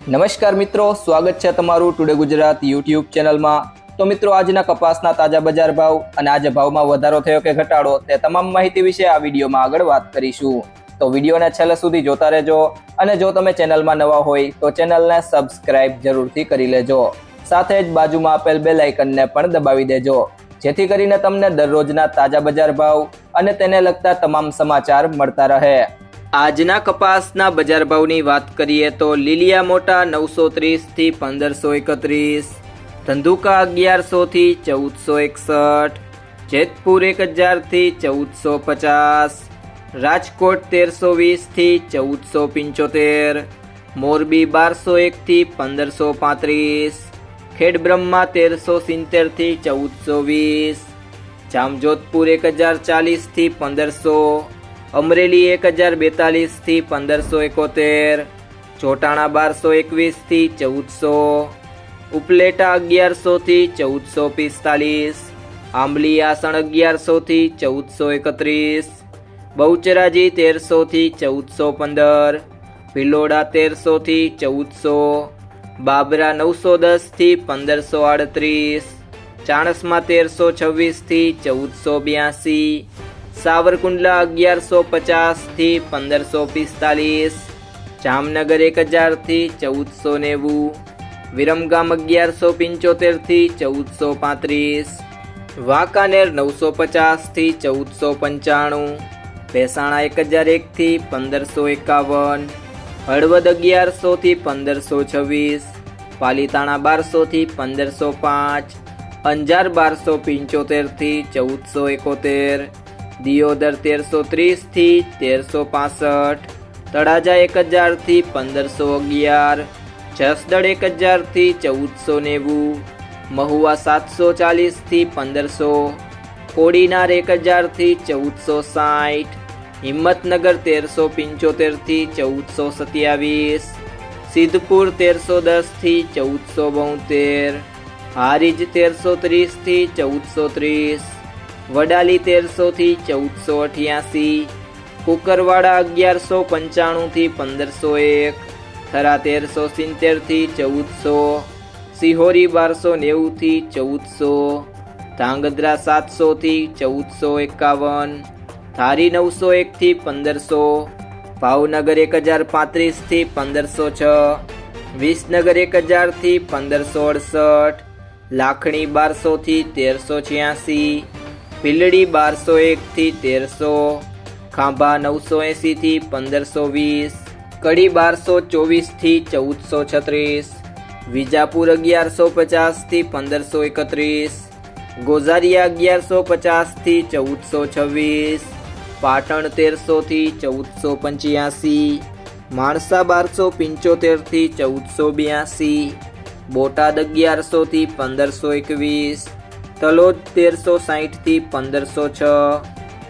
નમસ્કાર મિત્રો, સ્વાગત છે તમારું ટુડે ગુજરાત યુટ્યુબ ચેનલમાં। તો મિત્રો, આજના કપાસના તાજા બજાર ભાવ અને આજે ભાવમાં વધારો થયો કે ઘટાડો તે તમામ માહિતી વિશે આ વિડીયોમાં આગળ વાત કરીશું। તો વિડીયોને છેલ્લે સુધી જોતા રહેજો અને જો તમે ચેનલમાં નવા હોય તો ચેનલને સબસ્ક્રાઇબ જરૂરથી કરી લેજો। સાથે જ બાજુમાં આપેલ બેલ આઇકનને પણ દબાવી દેજો, જેથી કરીને તમને દરરોજના તાજા બજાર ભાવ અને તેને લગતા તમામ સમાચાર મળતા રહે। આજના કપાસના બજાર ભાવની વાત કરીએ તો લીલિયા મોટા 930 થી 1531, ધંધુકા 1100 થી 1461, જેતપુર 1000 થી 1450, રાજકોટ 1320 થી 1475, મોરબી 1201 થી 1535, ખેડબ્રહ્મા 1370 થી 1420, જામજોધપુર 1040 થી 1500, અમરેલી 1042 થી 1571, ચોટાણા 1221 થી 1400, ઉપલેટા 1100 થી 1445, આંબલી આસણ 1100 થી 1431, બહુચરાજી 1300 થી 1415, ભિલોડા 1300 થી 1400, બાબરા 910 થી 1538, ચાણસ્મા 1326 થી 1482, સાવરકુંડલા 1150 થી 1545, જામનગર 1000 થી 1490, વિરમગામ 1175 થી 1435, વાંકાનેર 950 થી 1495, ભેસાણા 1001 થી 1551, હળવદ 1100 થી 1526, પાલીતાણા 1200 થી 1505, અંજાર 1275 થી 1471, દિયોદર 1330 થી 1365, તળાજા 1000 થી 1511, જસદણ 1000 થી 1490, મહુવા 740 થી 1500, કોડીનાર 1000 થી 1460, હિંમતનગર 1375 થી 1427, સિદ્ધપુર 1310 થી 1472, હારીજ 1330 થી 1430, વડાલી 1300 થી 1488, કુકરવાડા 1195 થી 1501, થરા 1370 થી 1400, સિહોરી 1290 થી 1400, ધાંગધ્રા 700 થી 1451, ધારી 901 થી 1500, ભાવનગર 1035 થી 1506, વિસનગર 1000 થી 1568, લાખણી 1200 થી 1386, ભીલડી 1201 થી 1300, ખાંભા 980 થી 1520, કડી 1224 થી 1436, વિજાપુર 1150 થી 1531, ગોઝારિયા 1150 થી 1426, પાટણ 1300 થી 1485, માણસા 1275 થી 1482, બોટાદ 1100 થી 1521, તલોદ 1360 થી 1506,